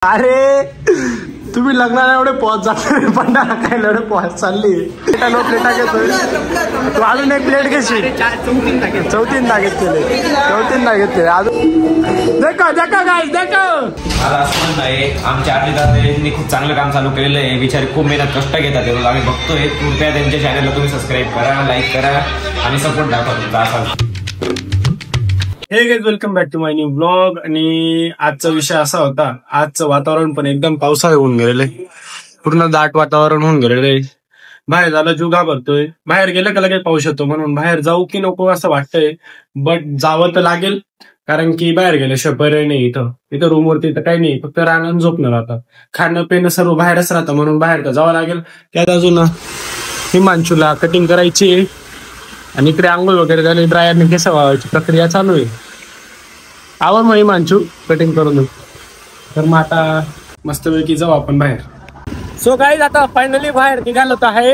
अरे तुम्ही लग्नाला एवढे पॉज जाता भंडारा खायला एवढे पॉज चालली प्लेटा घेतोय तू अजून एक प्लेट घेशील चौथींदा घेतले अजून देखो गाईस देखो मला असं म्हणत आहे आमच्या आर्टिस्टांनी खूप चांगलं काम चालू केलेलं आहे बिचारे खूप मेहनत कष्ट घेतात ते आम्ही बघतोय कृपया त्यांच्या चॅनलला तुम्ही सबस्क्राईब करा लाईक करा आणि सपोर्ट दाखवा तुमचा असा हे guys welcome back to my new blog आणि आजचा विषय असा होता आजचं वातावरण पण एकदम पावसाळी होऊन गेलेलं आहे पूर्ण दाट वातावरण होऊन गेलेलं आहे बाहेर झालं जीव घाबरतोय बाहेर गेलं का लगेच पाऊस येतो म्हणून बाहेर जाऊ की नको असं वाटतंय बट जावं तर लागेल कारण की बाहेर गेल्याशिवाय पर्याय नाही इथं रूमवरती तर काही नाही फक्त राहणं झोपणं राहतं खाणं पिणं सर्व बाहेरच राहतं म्हणून बाहेर तर जावं लागेल त्यात अजून हिमांशूला कटिंग करायची आहे आणि इकडे आंघोळ वगैरे झाली ड्रायरने केस वाळवायची प्रक्रिया चालू आहे आवर मग हिमांशू कटिंग करून देऊ तर मग आता मस्तपैकी जाऊ आपण बाहेर सो गाईज आता फायनली बाहेर निघालो आहे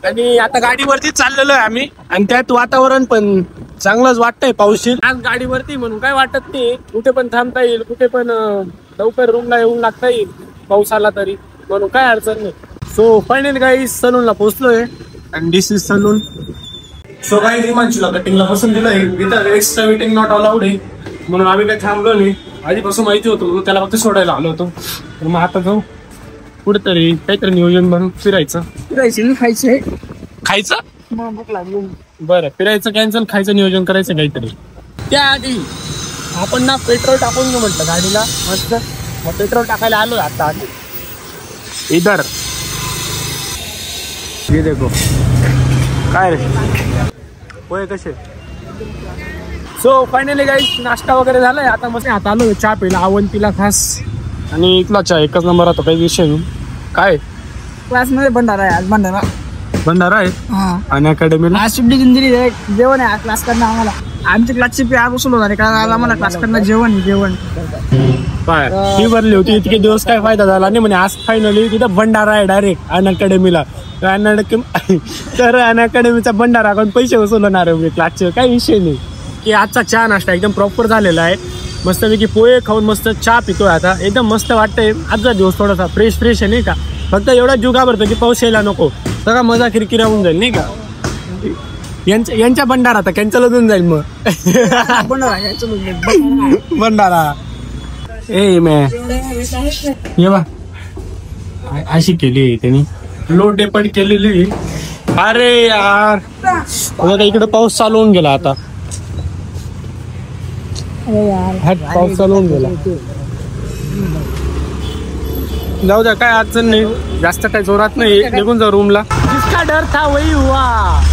आणि आता गाडीवरती चाललेलो आहे आम्ही आणि त्यात वातावरण पण चांगलंच वाटतंय पाऊस आज गाडीवरती म्हणून काय वाटत नाही कुठे पण थांबता येईल कुठे पण लवकर रूमला येऊन लागता येईल पाऊस आला तरी म्हणून काय अडचण नाही सो फायनली गाईज सलूनला पोहोचलोय आणि दिस इज सलून सो गाईज हिमांशूला कटिंगला पसंत दिलंय इथं एक्स्ट्रा वेटिंग नॉट अलाउड आहे म्हणून आम्ही काही थांबलो नाही आधीपासून माहिती होतो त्याला फक्त सोडायला आलो होतो तर मग आता जाऊ कुठेतरी काहीतरी नियोजन बनवून फिरायचं खायचं बरं फिरायचं कॅन्सल खायचं नियोजन करायचं काहीतरी त्याआधी आपण ना पेट्रोल टाकून घेऊ म्हटलं गाडीला मस्त मग पेट्रोल टाकायला आलो आता इधर ये देखो काय रे होय कसे सो फायनली गाईस नाश्ता वगैरे झालाय आता मस्त आता आलो चहा पिला अवंतीला खास आणि इथला चहा एकच नंबर होता काही विषय नाही काय क्लास मध्ये भंडारा आहे आज भंडारा आहे आणि अकॅडमीला आज सुट्टी दिली जेवण आहे क्लास करणं आम्हाला आमची क्लासची फी आज वसूल होणार कारण आज आम्हाला क्लास करणं जेवण काय फी भरली होती इतके दिवस काय फायदा झाला नाही म्हणे आज फायनली तिथं भंडारा आहे डायरेक्ट अन अकॅडमीला तर अन अकॅडमीचा भंडारा करून पैसे वसूल होणार आहे क्लासचे काही विषय नाही की आजचा चहा नाश्ता एकदम प्रॉपर झालेला आहे मस्तपैकी पोहे खाऊन मस्त चहा पितोय आता एकदम मस्त वाटतंय आजचा दिवस थोडासा फ्रेश आहे नाही का फक्त एवढा जीव घाबरतो की पाऊस यायला नको सगळा मजा किरकिरा होऊन जाईल नाही का यांच्या भंडारा आता कॅन्सल होऊन जाईल मग भंडारा ए मॅ ये बा अशी केली त्यांनी लो डेपट केलेली अरे यार इकडे पाऊस चालू होऊन गेला आता पाऊस चालू होऊन गेला जाऊ द्या काय अडचण नाही जास्त काय जोरात नाही निघून जा रूमला जिसका डर था वही हुआ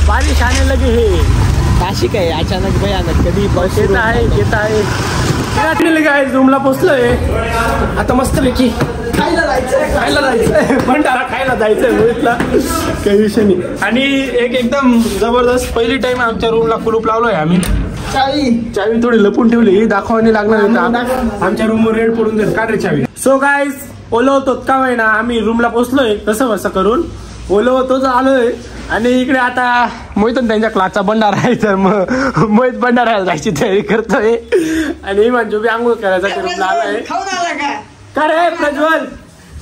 बारिश आने लगी है काशी काय अचानक भयानक कधी पाऊस येत आहे रूमला पोचलोय आता मस्त पैकी खायला जायचंय भंडारा खायला जायचंय रोहितला काही विषय नाही आणि एकदम जबरदस्त पहिली टाइम आमच्या रूमला कुलूप लावलोय आम्ही चावी थोडी लपून ठेवली दाखवानी लागणार होता आमच्या रूमवर रेड पडून जाईल का रे चावी सो गाईज ओलो होतो का महिना आम्ही रूमला पोहोचलोय कसं करून ओलो होतो आलोय आणि इकडे आता मोहित त्यांच्या क्लासचा भंडारा आहे तर मग मोहित भंडाराला जायची तयारी करतोय आणि म्हणजे बी आंघोळ करायचा रूमला आलाय का रे प्रज्वल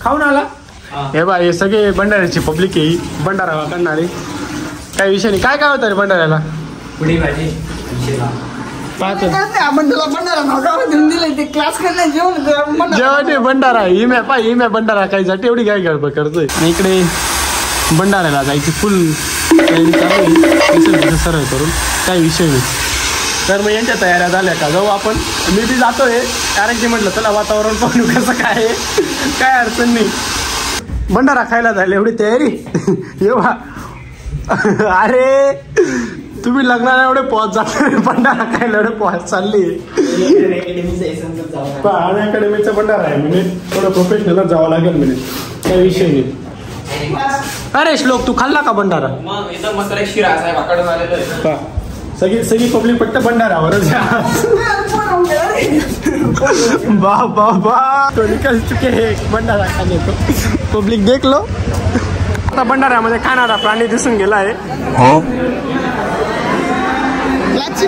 खाऊन आला हे बा हे सगळे भंडाऱ्याची पब्लिक आहे भंडारा करणारे काही विषय नाही काय होतं रे भंडाऱ्याला पुढे भाजी जेवण भंडारा हिम्या भंडारा खायसाठी एवढी काय गडबड करतोय इकडे भंडाऱ्याला जायची फुल सरळ करून काही विषय नाही तर मग यांच्या तयाऱ्या झाल्या का जाऊ आपण मी बी जातोय कारण की म्हटलं चला वातावरण पाहू कसं काय अडचण नाही भंडारा खायला झाली एवढी तयारी येवा अरे तुम्ही लग्नाला एवढे पॉज जाता भंडारा खायला एवढे पॉज चालली अकॅडमीचा भंडारा आहे म्हणजे थोडं प्रोफेशनलच जावं लागेल म्हणजे काही विषय नाही अरे श्लोक तू खाल्ला का भंडारा सगळी पब्लिक फक्त भंडारावरच बा तो निकल चुके है भंडारा खाने को पब्लिक देख लो आता भंडाऱ्यामध्ये खाणारा प्राणी दिसून गेला आहे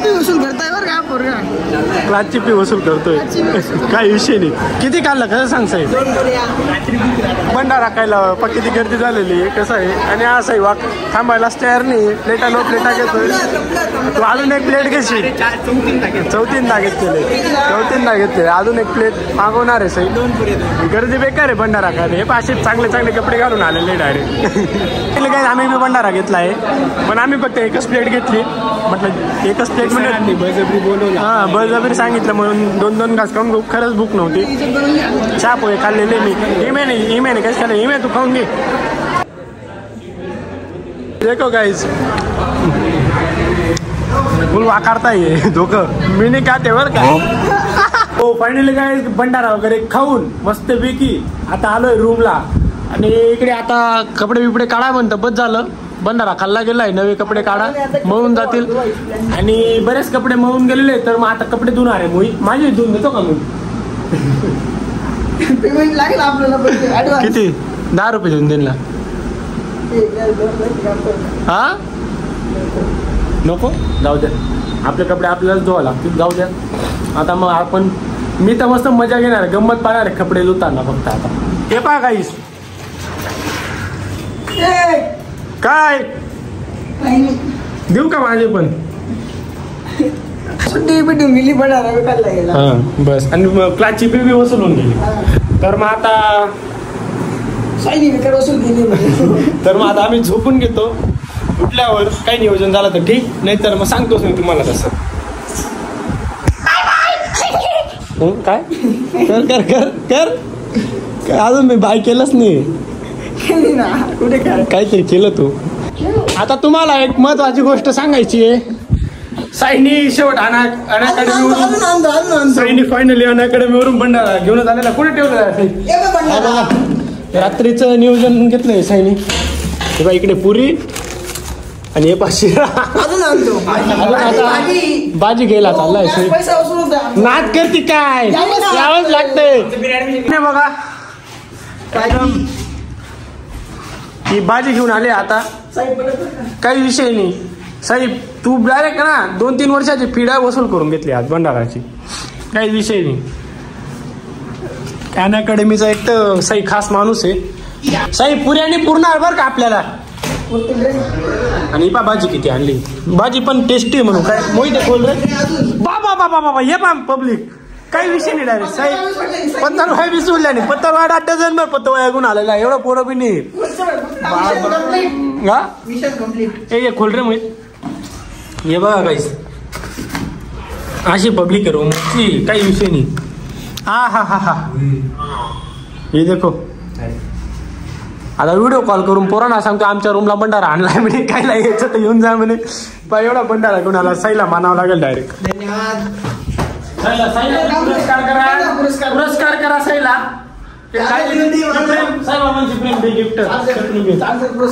वसूल करताय बरं का क्लासची फी वसूल करतोय काही विषय नाही. किती काढलं कसं सांग साहेब? भंडारा खायला किती गर्दी झालेली आहे कसं आहे. आणि असं आहे वाक थांबायलाच तयार नाही. प्लेटा नो प्लेटा घेतोय तू. अजून एक प्लेट घेशील. चौथींदा घेतले अजून एक प्लेट मागवणार आहे साहेब. गर्दी बेकार आहे भंडारा खायला. हे असे चांगले चांगले कपडे घालून आलेले डायरेक्ट. काय आम्ही बी भंडारा घेतला आहे पण आम्ही फक्त एकच प्लेट घेतली. म्हटलं एकच प्लेट म्हणजे बळजबरी बोलवलं. हां बळजबरी सांगितलं म्हणून 2-2 घास खाऊन खरंच भूक नव्हती. चहा पोहे खाल्लेले मी. इमे कसं खाल्लं इमे तू खाऊन घे. देखो गाईज फुल वाकारता ये धोकं मी नाही खाते बरं का. हो फायनली काय भंडारा वगैरे खाऊन मस्त पैकी आता आलोय रूमला. आणि इकडे आता कपडे बिपडे काढा म्हणतं बस झालं. भंडारा खाल्ला गेलाय. नवे कपडे काढा मळून जातील. आणि बरेच कपडे मळून गेलेले तर मग आता कपडे धुणार आहे. मोही माझे धुवून देतो का मी? पेमेंट लागेल आपल्याला. किती? 10 रुपये देऊन देईल ना. हा नको जाऊ द्या. आपले कपडे आपल्यालाच धुवा लागतील. जाऊ द्या. आता मग आपण मी तर मस्त मजा घेणार गंमत पाहणार आहे कपडे धुताना फक्त. आता हे पहा काहीच काय देऊ का माझे पण सुट्टी भेटून गेली भंडारा. हा बस. आणि क्लासची फी बी वसूल होऊन गेली. तर मग आता वसूल केली. तर मग आता आम्ही झोपून घेतो. उठल्यावर काही नियोजन झालं तर ठीक नाही तर मग सांगतोच नाही तुम्हाला तसं. काय कर कर कर कर अजून मी बाय केलंच नाही. कुठे काहीतरी केलं तू. आता तुम्हाला एक महत्वाची गोष्ट सांगायची आहे. साईनी शेवट अनअकॅडमीवरून साईनी फायनली अनअकॅडमीवरून भंडारा घेऊन आलेला. कुठे ठेवलं रात्रीचं नियोजन घेतलंय साईनी. हे बा इकडे पुरी आणि हे पाचशे भाजी घ्यायला चाललाय. नाद करते काय यावंच लागतंय बघा. ही भाजी घेऊन आले. आता काही विषय नाही साहेब. तू डायरेक्ट ना 2-3 वर्षाची फिडा वसूल करून घेतली आज भंडाराची. काही विषय नाही. अन अकॅडमीचा एक तर साई खास माणूस आहे. साई पुऱ्याने पुरणार बरं का आपल्याला. आणि पा भाजी किती आणली. भाजी पण टेस्टी म्हणून काय मोहिते खोल रे बाबा बाबा बाबा. हे पा पब्लिक काही विषय नाही डायरेक्ट साहेब. पत्तरवाय बी सोडल्या नाही. पत्तरवाय 8 डझन भर पत्तरवाय घेऊन आलेला. एवढं पोरं बी नाही. हे खोल रे मोहित. हे बघा काहीच अशी पब्लिक रूम काही विषय नाही. हा हा हा हा हे देखो. आता व्हिडिओ कॉल करून पोरांना सांगतो आमच्या रूमला भंडारा आणलाय म्हणे. काय यायचं तर येऊन जा म्हणे. एवढा भंडारा घेऊन आला. साईला मानावं लागेल डायरेक्ट. धन्यवाद. पुरस्कार करा साईला. साईबाबांची प्रेम दे गिफ्ट.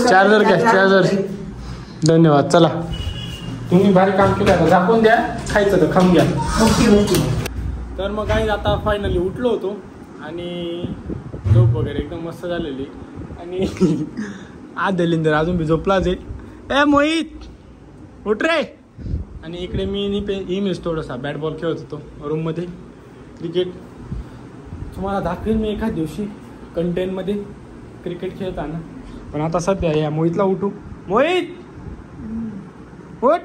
चार्जर घ्या चार्जर. धन्यवाद. चला तुम्ही भारी काम केलं. आता झाकून द्या. खायचं तर खाऊन घ्या. तर मग काही आता फायनली उठलो होतो आणि झोप वगैरे एकदम मस्त झालेली. आणि आज दलिंदर अजून बी झोपलाच आहे. ए मोहित उठ रे. आणि इकडे मी इमेज थोडासा बॅट बॉल खेळत होतो रूममध्ये. क्रिकेट तुम्हाला दाखवेल मी एखाद दिवशी कंटेंटमध्ये क्रिकेट खेळताना. पण आता सध्या या मोहितला उठू. मोहित उठ.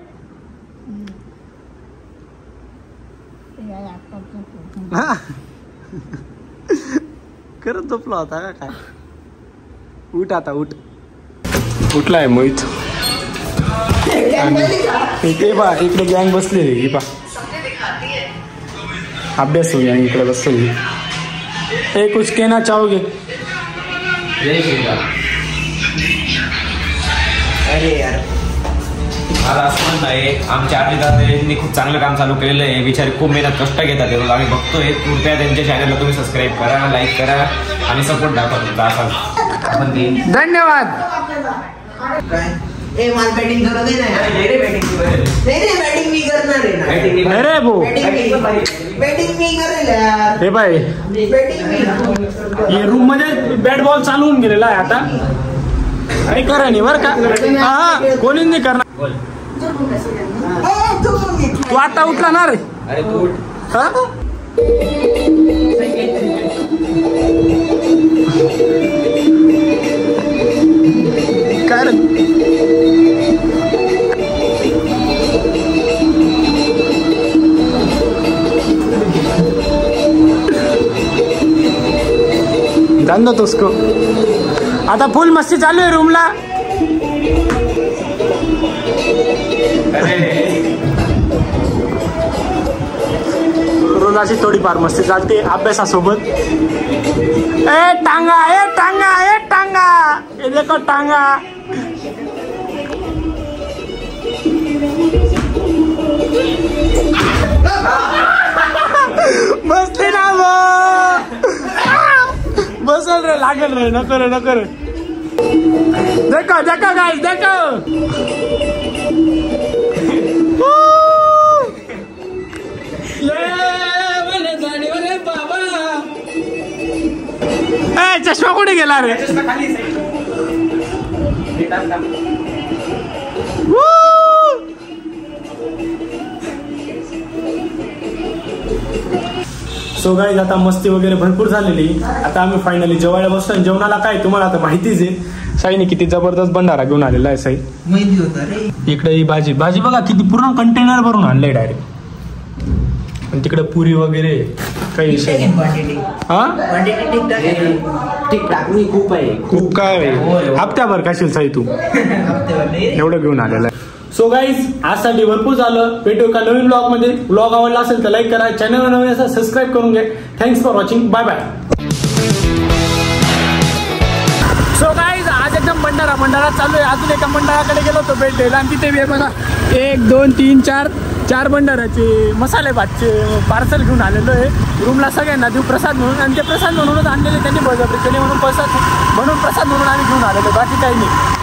करत झोपला होता का काय. उठ आता उठ. उठलाय मोहित. इकडे बा इकडे गँग बसलेली. बा अभ्यास हो गँग इकडे बसलेली. हे कुछ कहना चाहोगे? अरे यार मला असं म्हणणं आहे आमच्या आजी दादांनी खूप चांगलं काम चालू केलेलं आहे. बिचारे खूप मेहनत कष्ट घेतात. रोज आम्ही बघतोय. कृपया त्यांच्या चॅनलला तुम्ही सबस्क्राईब करा लाईक करा आणि सपोर्ट दाखवा तुमचा असा. धन्यवाद. मला बॅटिंग करू दे ना. बॅटिंग मी करणार आहे ना. अरे भो बॅटिंग मी करेल यार. हे बाय रूम मध्ये बॅट बॉल चालू होऊन गेलेला आहे आता. काही करा नाही बरं का. हा कोणीच नाही करणार. तू आता उठला ना रे. अरे तू हा? काय रे? जान दो उसको. आता फुल मस्ती चालू आहे रूमला. रोज अशी थोडीफार मस्ती चालते अभ्यासासोबत. ए टांगा, ए टांगा, ए टांगा, ये देखो टांगा. बसते ना बसल रे, लागल रे, नको रे, नको रे. देखो देखो गाइस, देखो. ए चष्मा कुठे गेला रे? सो गाईज आता मस्ती वगैरे भरपूर झालेली. आता आम्ही फायनली जेवायला बसतो. जेवणाला काय तुम्हाला आता माहितीच आहे. साईने किती जबरदस्त भंडारा घेऊन आलेला आहे. साई इकडे ही भाजी भाजी बघा किती पूर्ण कंटेनर भरून आणलंय डायरेक्ट. आणि तिकडे पुरी वगैरे काही विषय हा खूप आहे. खूप काय हप्त्याभर खाशील साई तू एवढं घेऊन आलेलं आहे. सो गाईज आजसाठी भरपूर झालं. भेटू का नवीन ब्लॉग मध्ये. ब्लॉग आवडला असेल तर लाईक करा. चॅनल नवीन असेल सबस्क्राईब करून घ्या. Thanks for watching. Bye bye. So guys आज एकदम भंडारा चालू आहे. अजून एका भंडाराकडे गेलो होतो भेट द्यायला आणि तिथे बघा 1 2 3 4 भंडाराचे मसाले भातचे पार्सल घेऊन आलेलो आहे. रूमला सगळ्यांना देऊ प्रसाद म्हणून. आणि ते प्रसाद म्हणूनच आणलेले त्यांनी बळजबरी केले म्हणून प्रसाद म्हणून आम्ही घेऊन आलेलो. बाकी काही नाही.